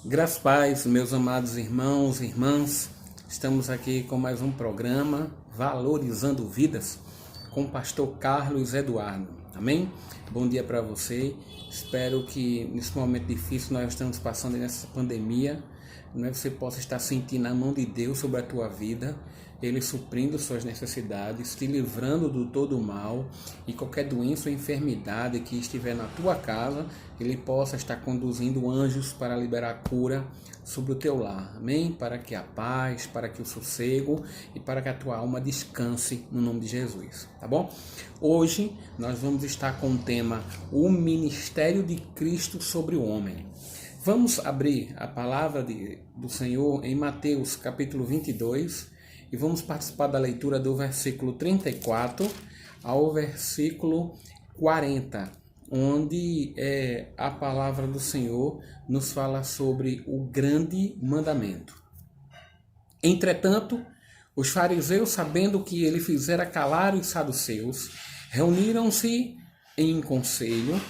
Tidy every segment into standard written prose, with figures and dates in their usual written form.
Graças a paz, meus amados irmãos e irmãs, estamos aqui com mais um programa Valorizando Vidas com o pastor Carlos Eduardo, amém? Bom dia para você, espero que nesse momento difícil nós estamos passando nessa pandemia, você possa estar sentindo a mão de Deus sobre a tua vida, Ele suprindo suas necessidades, te livrando do todo o mal e qualquer doença ou enfermidade que estiver na tua casa, Ele possa estar conduzindo anjos para liberar cura sobre o teu lar, amém? Para que a paz, para que o sossego e para que a tua alma descanse no nome de Jesus, tá bom? Hoje nós vamos estar com o tema O Ministério de Cristo sobre o Homem. Vamos abrir a palavra do Senhor em Mateus capítulo 22 e vamos participar da leitura do versículo 34 ao versículo 40, onde a palavra do Senhor nos fala sobre o grande mandamento. Entretanto, os fariseus, sabendo que ele fizera calar os saduceus, reuniram-se em conselho,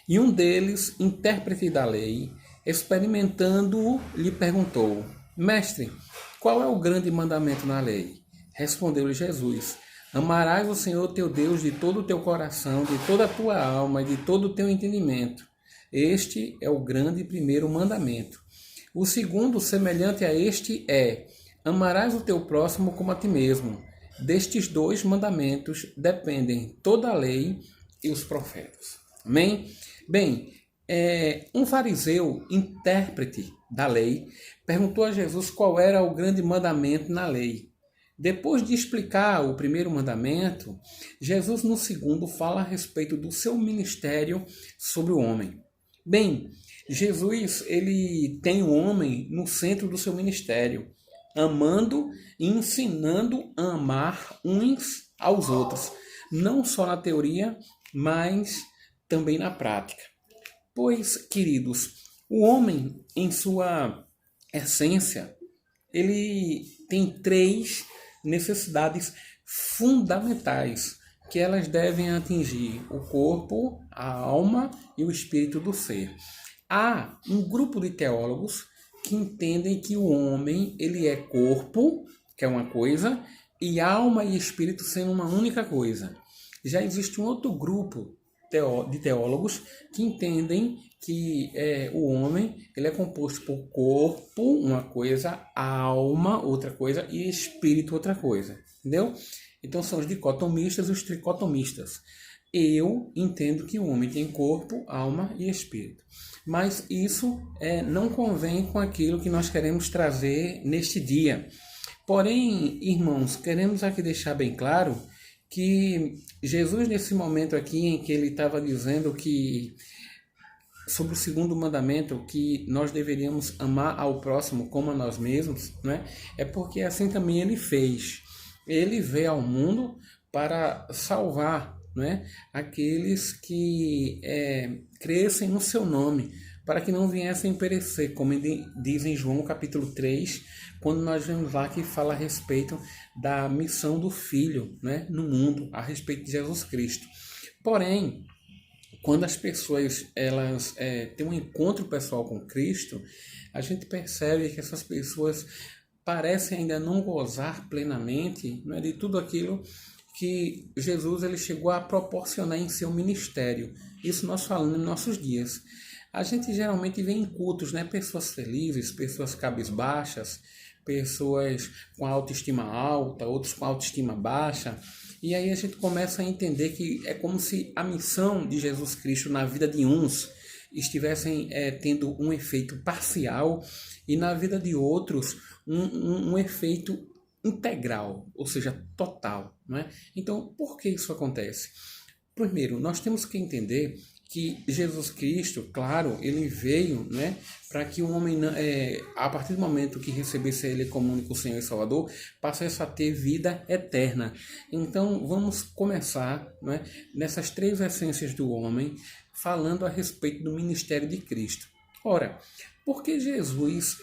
e um deles, intérprete da lei, experimentando-o, lhe perguntou: Mestre, qual é o grande mandamento na lei? Respondeu-lhe Jesus: Amarás o Senhor teu Deus de todo o teu coração, de toda a tua alma e de todo o teu entendimento. Este é o grande e primeiro mandamento. O segundo, semelhante a este, é: Amarás o teu próximo como a ti mesmo. Destes dois mandamentos dependem toda a lei e os profetas. Amém? Bem, um fariseu, intérprete da lei, perguntou a Jesus qual era o grande mandamento na lei. Depois de explicar o primeiro mandamento, Jesus no segundo fala a respeito do seu ministério sobre o homem. Bem, Jesus ele tem o homem no centro do seu ministério, amando e ensinando a amar uns aos outros, não só na teoria, mas também na prática. Pois, queridos, o homem, em sua essência, ele tem três necessidades fundamentais que elas devem atingir o corpo, a alma e o espírito do ser. Há um grupo de teólogos que entendem que o homem ele é corpo, que é uma coisa, e alma e espírito sendo uma única coisa. Já existe um outro grupo de teólogos que entendem que o homem ele é composto por corpo, uma coisa, alma, outra coisa, e espírito, outra coisa. Entendeu? Então são os dicotomistas e os tricotomistas. Eu entendo que o homem tem corpo, alma e espírito. Mas isso não convém com aquilo que nós queremos trazer neste dia. Porém, irmãos, queremos aqui deixar bem claro que Jesus, nesse momento aqui em que ele estava dizendo que, sobre o segundo mandamento, que nós deveríamos amar ao próximo como a nós mesmos, né? É porque assim também ele fez. Ele veio ao mundo para salvar, né, aqueles que crescem no seu nome, para que não viessem perecer, como diz em João capítulo 3, quando nós vemos lá que fala a respeito da missão do Filho, né, no mundo, a respeito de Jesus Cristo. Porém, quando as pessoas elas têm um encontro pessoal com Cristo, a gente percebe que essas pessoas parecem ainda não gozar plenamente, né, de tudo aquilo que Jesus ele chegou a proporcionar em seu ministério. Isso nós falamos em nossos dias. A gente geralmente vê em cultos, né, pessoas felizes, pessoas cabisbaixas, pessoas com autoestima alta, outros com autoestima baixa. E aí a gente começa a entender que é como se a missão de Jesus Cristo na vida de uns estivessem tendo um efeito parcial e na vida de outros um efeito integral, ou seja, total, não é? Então, por que isso acontece? Primeiro, nós temos que entender que Jesus Cristo, claro, ele veio, né, para que o homem, a partir do momento que recebesse ele como único Senhor e Salvador, passasse a ter vida eterna. Então, vamos começar, né, nessas três essências do homem, falando a respeito do ministério de Cristo. Ora, por que Jesus,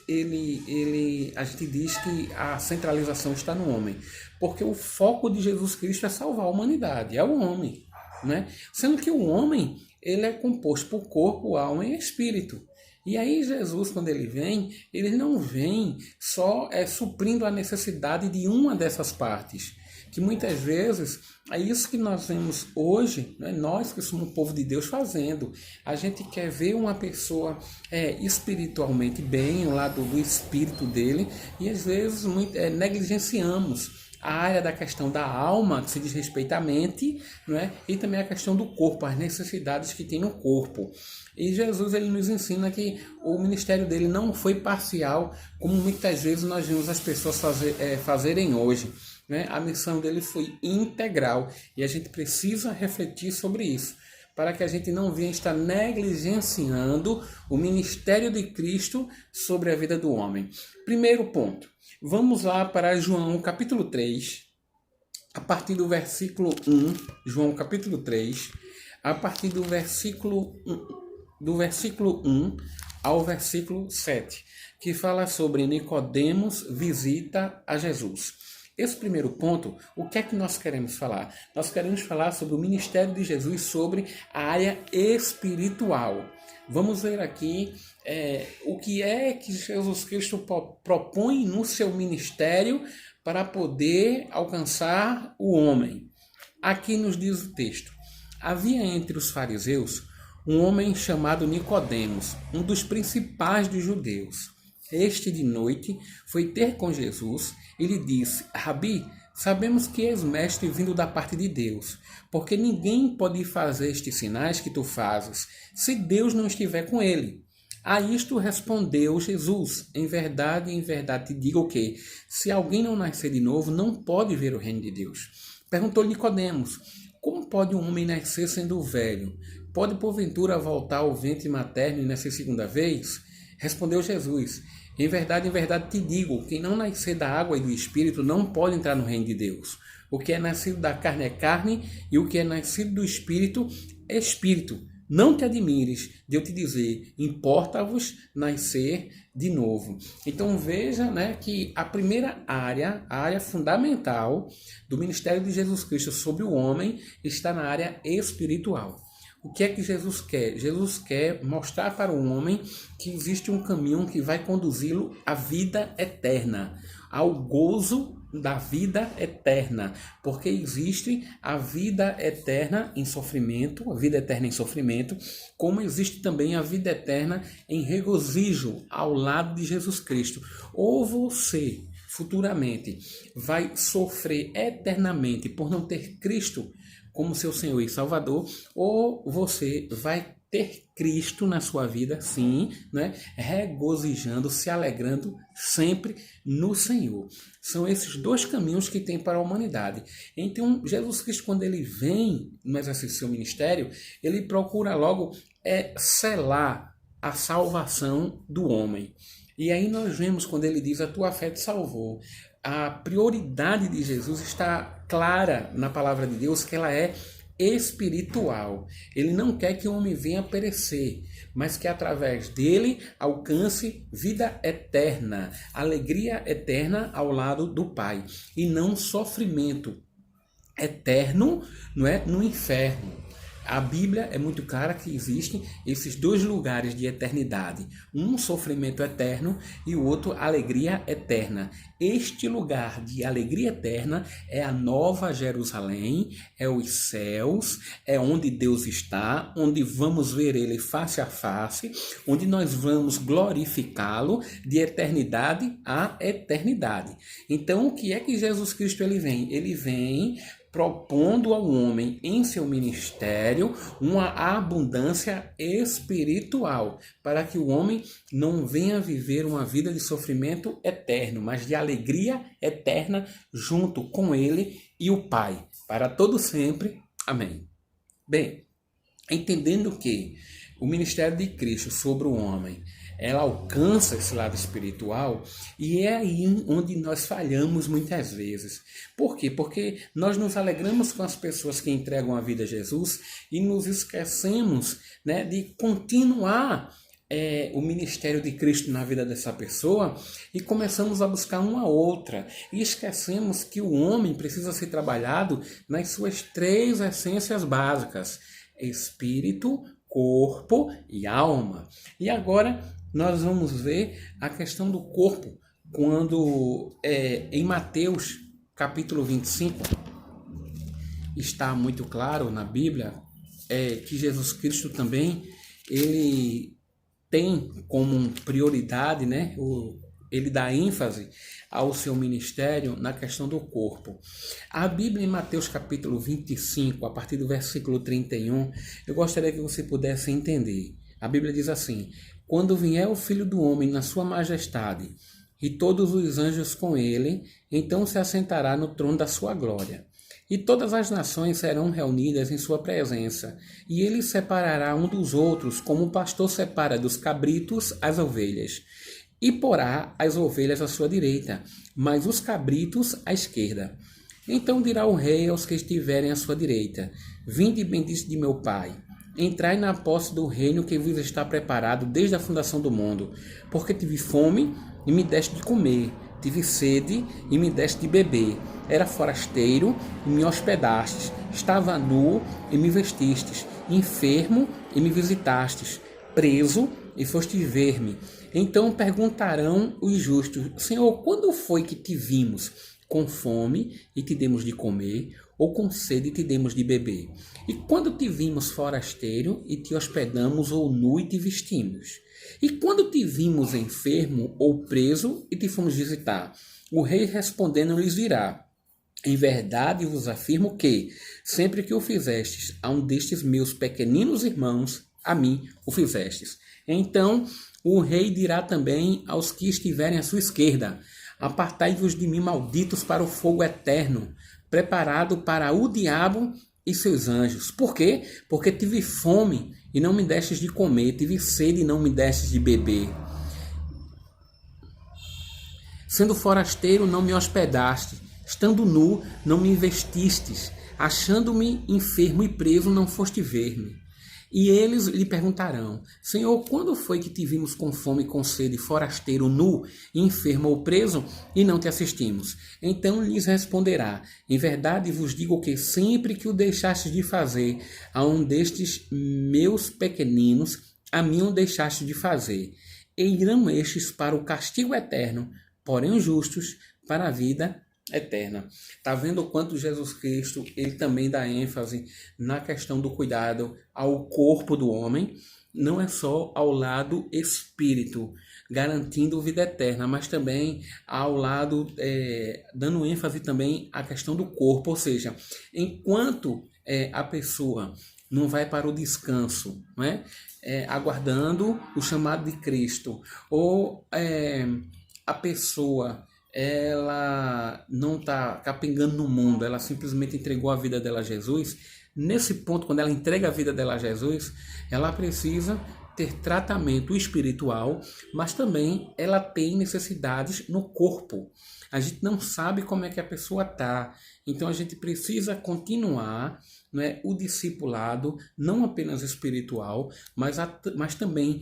a gente diz que a centralização está no homem? Porque o foco de Jesus Cristo é salvar a humanidade, é o homem, né? Sendo que o homem ele é composto por corpo, alma e espírito. E aí Jesus, quando ele não vem só suprindo a necessidade de uma dessas partes, que muitas vezes é isso que nós vemos hoje, né? Nós que somos o povo de Deus fazendo. A gente quer ver uma pessoa espiritualmente bem, o lado do espírito dele, e às vezes negligenciamos a área da questão da alma, que se diz respeito à mente, não é? E também a questão do corpo, as necessidades que tem no corpo. E Jesus ele nos ensina que o ministério dele não foi parcial, como muitas vezes nós vemos as pessoas fazerem hoje. Né? A missão dele foi integral e a gente precisa refletir sobre isso, para que a gente não venha estar negligenciando o ministério de Cristo sobre a vida do homem. Primeiro ponto, vamos lá para João capítulo 3, a partir do versículo 1, João capítulo 3, a partir do versículo 1 ao versículo 7, que fala sobre Nicodemos visita a Jesus. Esse primeiro ponto, o que é que nós queremos falar? Nós queremos falar sobre o ministério de Jesus, sobre a área espiritual. Vamos ver aqui o que é que Jesus Cristo propõe no seu ministério para poder alcançar o homem. Aqui nos diz o texto: havia entre os fariseus um homem chamado Nicodemos, um dos principais dos judeus. Este de noite foi ter com Jesus e lhe disse: Rabi, sabemos que és mestre vindo da parte de Deus, porque ninguém pode fazer estes sinais que tu fazes, se Deus não estiver com ele. A isto respondeu Jesus: em verdade te digo que, se alguém não nascer de novo, não pode ver o reino de Deus. Perguntou Nicodemos: como pode um homem nascer sendo velho? Pode porventura voltar ao ventre materno e nascer segunda vez? Respondeu Jesus: em verdade te digo, quem não nascer da água e do Espírito não pode entrar no reino de Deus. O que é nascido da carne é carne, e o que é nascido do Espírito é Espírito. Não te admires de eu te dizer, importa-vos nascer de novo. Então veja, né, que a primeira área, a área fundamental do ministério de Jesus Cristo sobre o homem, está na área espiritual. O que é que Jesus quer? Jesus quer mostrar para o homem que existe um caminho que vai conduzi-lo à vida eterna, ao gozo da vida eterna, porque existe a vida eterna em sofrimento, como existe também a vida eterna em regozijo ao lado de Jesus Cristo. Ou você futuramente vai sofrer eternamente por não ter Cristo como seu Senhor e Salvador, ou você vai ter Cristo na sua vida, sim, né? Regozijando, se alegrando sempre no Senhor. São esses dois caminhos que tem para a humanidade. Então, Jesus Cristo, quando ele vem no exercício do seu ministério, ele procura logo selar a salvação do homem. E aí nós vemos quando ele diz: a tua fé te salvou. A prioridade de Jesus está clara na palavra de Deus, que ela é espiritual. Ele não quer que o homem venha perecer, mas que através dele alcance vida eterna, alegria eterna ao lado do Pai, e não sofrimento eterno, não é, no inferno. A Bíblia é muito clara que existem esses dois lugares de eternidade. Um sofrimento eterno e o outro alegria eterna. Este lugar de alegria eterna é a Nova Jerusalém, é os céus, é onde Deus está, onde vamos ver Ele face a face, onde nós vamos glorificá-lo de eternidade a eternidade. Então, o que é que Jesus Cristo ele vem? Ele vem propondo ao homem em seu ministério uma abundância espiritual, para que o homem não venha viver uma vida de sofrimento eterno, mas de alegria eterna junto com ele e o Pai, para todo sempre. Amém. Bem, entendendo que o ministério de Cristo sobre o homem, ela alcança esse lado espiritual, e é aí onde nós falhamos muitas vezes. Por quê? Porque nós nos alegramos com as pessoas que entregam a vida a Jesus e nos esquecemos, né, de continuar o ministério de Cristo na vida dessa pessoa, e começamos a buscar uma outra, e esquecemos que o homem precisa ser trabalhado nas suas três essências básicas: espírito, corpo e alma. E agora nós vamos ver a questão do corpo, quando em Mateus capítulo 25 está muito claro na Bíblia que Jesus Cristo também ele tem como prioridade, né, ele dá ênfase ao seu ministério na questão do corpo. A Bíblia em Mateus capítulo 25, a partir do versículo 31, eu gostaria que você pudesse entender. A Bíblia diz assim: quando vier o Filho do Homem na sua majestade, e todos os anjos com ele, então se assentará no trono da sua glória. E todas as nações serão reunidas em sua presença, e ele separará um dos outros, como o pastor separa dos cabritos as ovelhas. E porá as ovelhas à sua direita, mas os cabritos à esquerda. Então dirá o rei aos que estiverem à sua direita: vinde, bendito de meu Pai, entrai na posse do reino que vos está preparado desde a fundação do mundo. Porque tive fome e me deste de comer, tive sede e me deste de beber, era forasteiro e me hospedastes, estava nu e me vestistes, enfermo e me visitastes, preso e fostes ver-me. Então perguntarão os justos: Senhor, quando foi que te vimos com fome e te demos de comer, ou com sede e te demos de beber? E quando te vimos forasteiro e te hospedamos, ou nu e te vestimos? E quando te vimos enfermo ou preso e te fomos visitar? O rei respondendo lhes dirá: em verdade vos afirmo que, sempre que o fizestes a um destes meus pequeninos irmãos, a mim o fizestes. Então o rei dirá também aos que estiverem à sua esquerda: apartai-vos de mim, malditos, para o fogo eterno, preparado para o diabo e seus anjos. Por quê? Porque tive fome e não me destes de comer, tive sede e não me destes de beber. Sendo forasteiro, não me hospedaste, estando nu, não me vestistes, achando-me enfermo e preso, não foste ver-me. E eles lhe perguntarão: Senhor, quando foi que te vimos com fome e com sede, forasteiro, nu, enfermo ou preso, e não te assistimos? Então lhes responderá: em verdade vos digo que sempre que o deixastes de fazer a um destes meus pequeninos, a mim o deixaste de fazer. E irão estes para o castigo eterno, porém os justos para a vida eterna. Tá vendo o quanto Jesus Cristo ele também dá ênfase na questão do cuidado ao corpo do homem, não é só ao lado espírito, garantindo vida eterna, mas também ao lado, dando ênfase também à questão do corpo, ou seja, enquanto a pessoa não vai para o descanso, não é? Aguardando o chamado de Cristo, ou a pessoa ela não está capengando no mundo, ela simplesmente entregou a vida dela a Jesus. Nesse ponto, quando ela entrega a vida dela a Jesus, ela precisa ter tratamento espiritual, mas também ela tem necessidades no corpo. A gente não sabe como é que a pessoa está, então a gente precisa continuar, né, o discipulado, não apenas espiritual, mas também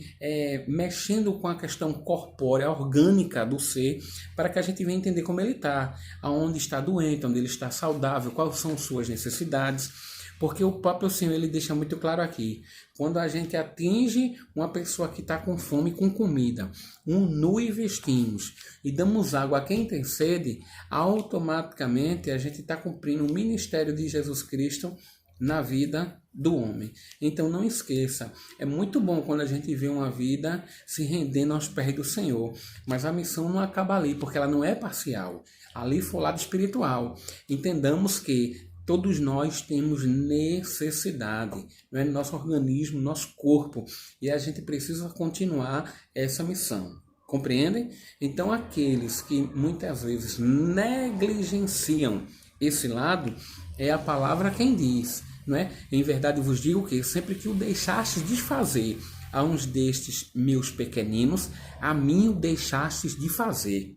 mexendo com a questão corpórea, orgânica do ser, para que a gente venha entender como ele está, aonde está doente, onde ele está saudável, quais são suas necessidades. Porque o próprio Senhor ele deixa muito claro aqui: quando a gente atinge uma pessoa que está com fome, com comida, um nu e vestimos, e damos água a quem tem sede, automaticamente a gente está cumprindo o ministério de Jesus Cristo na vida do homem. Então não esqueça, é muito bom quando a gente vê uma vida se rendendo aos pés do Senhor, mas a missão não acaba ali, porque ela não é parcial. Ali foi o lado espiritual. Entendamos que todos nós temos necessidade, né? Nosso organismo, nosso corpo, e a gente precisa continuar essa missão. Compreendem? Então, aqueles que muitas vezes negligenciam esse lado, é a palavra quem diz, não é? Em verdade vos digo que sempre que o deixastes de fazer a uns destes meus pequeninos, a mim o deixastes de fazer.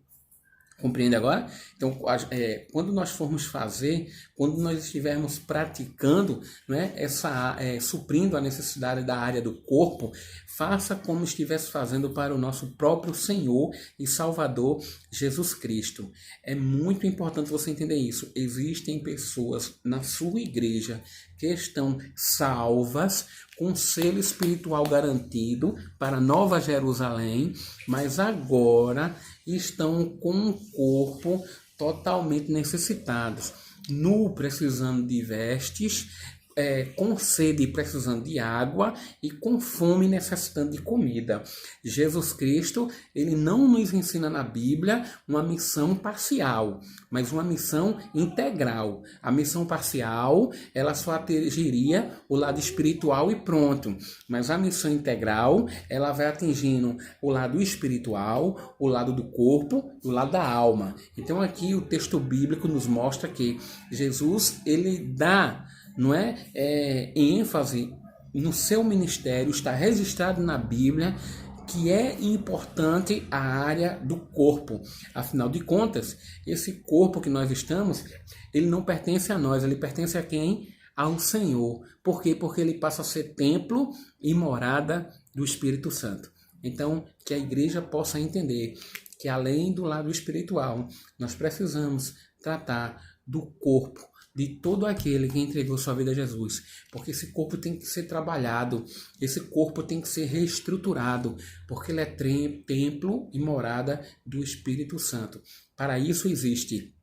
Compreende agora? Então, quando nós formos fazer, quando nós estivermos praticando, né, suprindo a necessidade da área do corpo, faça como estivesse fazendo para o nosso próprio Senhor e Salvador Jesus Cristo. É muito importante você entender isso. Existem pessoas na sua igreja que estão salvas, com selo espiritual garantido para Nova Jerusalém, mas agora estão com um corpo totalmente necessitados, nu precisando de vestes, com sede precisando de água e com fome necessitando de comida. Jesus Cristo, ele não nos ensina na Bíblia uma missão parcial, mas uma missão integral. A missão parcial, ela só atingiria o lado espiritual e pronto, mas a missão integral, ela vai atingindo o lado espiritual, o lado do corpo e o lado da alma. Então aqui o texto bíblico nos mostra que Jesus, ele dá ênfase no seu ministério, está registrado na Bíblia que é importante a área do corpo. Afinal de contas, esse corpo que nós estamos, ele não pertence a nós, ele pertence a quem? Ao Senhor. Por quê? Porque ele passa a ser templo e morada do Espírito Santo. Então, que a igreja possa entender que além do lado espiritual, nós precisamos tratar do corpo, de todo aquele que entregou sua vida a Jesus, porque esse corpo tem que ser trabalhado, esse corpo tem que ser reestruturado, porque ele é templo e morada do Espírito Santo. Para isso existe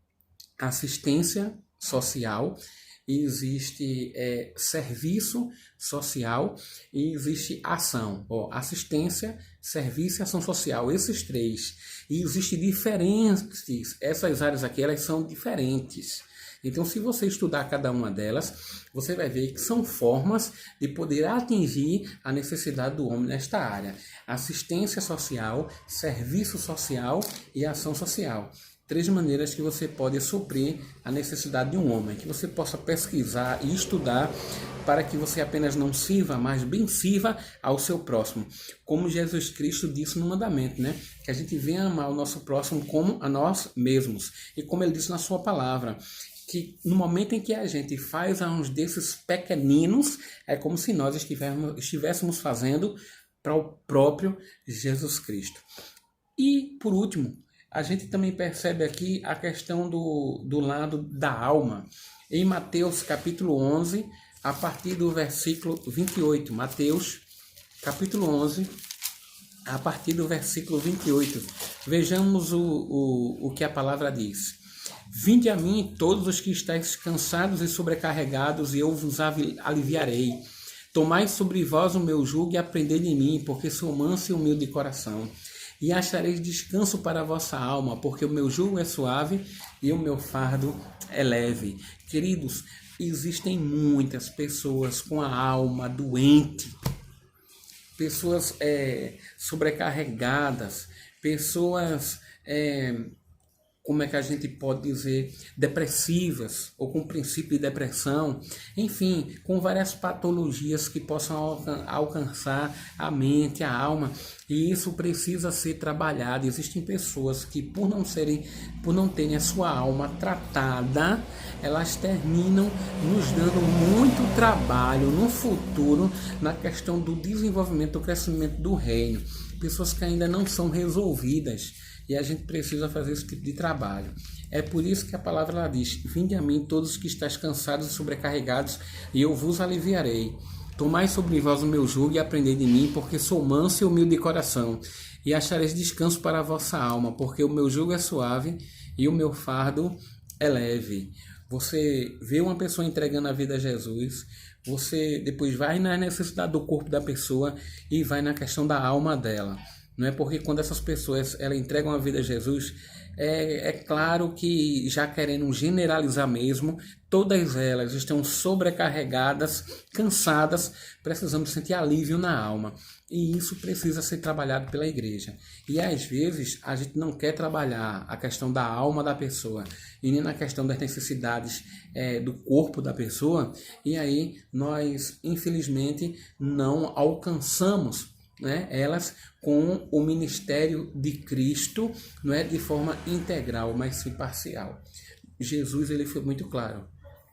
assistência social, existe serviço social e existe ação. Assistência, serviço e ação social, esses três. E existem diferentes, essas áreas aqui, elas são diferentes. Então, se você estudar cada uma delas, você vai ver que são formas de poder atingir a necessidade do homem nesta área. Assistência social, serviço social e ação social. 3 maneiras que você pode suprir a necessidade de um homem, que você possa pesquisar e estudar para que você apenas não sirva, mas bem sirva ao seu próximo. Como Jesus Cristo disse no mandamento, né? Que a gente venha amar o nosso próximo como a nós mesmos. E como ele disse na sua palavra, que no momento em que a gente faz a uns desses pequeninos, é como se nós estivéssemos fazendo para o próprio Jesus Cristo. E, por último, a gente também percebe aqui a questão do lado da alma. Em Mateus capítulo 11, a partir do versículo 28. Mateus capítulo 11, a partir do versículo 28. Vejamos o que a palavra diz. Vinde a mim todos os que estáis cansados e sobrecarregados, e eu vos aliviarei. Tomai sobre vós o meu jugo e aprendei de mim, porque sou manso e humilde de coração. E achareis descanso para a vossa alma, porque o meu jugo é suave e o meu fardo é leve. Queridos, existem muitas pessoas com a alma doente, pessoas sobrecarregadas, pessoas... como é que a gente pode dizer, depressivas, ou com princípio de depressão, enfim, com várias patologias que possam alcançar a mente, a alma, e isso precisa ser trabalhado. Existem pessoas que, por não terem a sua alma tratada, elas terminam nos dando muito trabalho no futuro na questão do desenvolvimento, do crescimento do reino. Pessoas que ainda não são resolvidas. E a gente precisa fazer esse tipo de trabalho. É por isso que a palavra ela diz: vinde a mim todos os que estáis cansados e sobrecarregados, e eu vos aliviarei. Tomai sobre vós o meu jugo e aprendei de mim, porque sou manso e humilde de coração, e achareis descanso para a vossa alma, porque o meu jugo é suave e o meu fardo é leve. Você vê uma pessoa entregando a vida a Jesus, você depois vai na necessidade do corpo da pessoa e vai na questão da alma dela. Não é porque quando essas pessoas entregam a vida a Jesus, é claro que, já querendo generalizar mesmo, todas elas estão sobrecarregadas, cansadas, precisando sentir alívio na alma. E isso precisa ser trabalhado pela igreja. E às vezes a gente não quer trabalhar a questão da alma da pessoa e nem na questão das necessidades do corpo da pessoa. E aí nós, infelizmente, não alcançamos elas com o ministério de Cristo, não é de forma integral, mas sim parcial. Jesus ele foi muito claro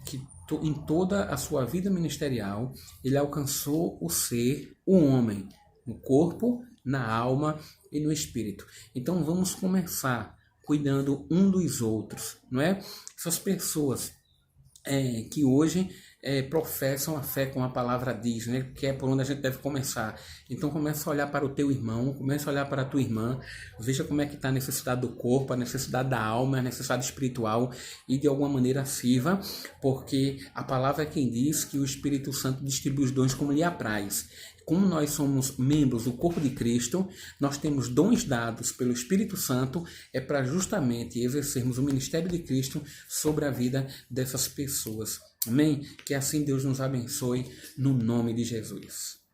que em toda a sua vida ministerial ele alcançou o ser, o homem, no corpo, na alma e no espírito. Então vamos começar cuidando um dos outros, não é? Essas pessoas que hoje professam a fé como a palavra diz, né? Que é por onde a gente deve começar. Então começa a olhar para o teu irmão, começa a olhar para a tua irmã, veja como é que está a necessidade do corpo, a necessidade da alma, a necessidade espiritual e de alguma maneira sirva, porque a palavra é quem diz que o Espírito Santo distribui os dons como lhe apraz. Como nós somos membros do corpo de Cristo, nós temos dons dados pelo Espírito Santo, é para justamente exercermos o ministério de Cristo sobre a vida dessas pessoas. Amém? Que assim Deus nos abençoe no nome de Jesus.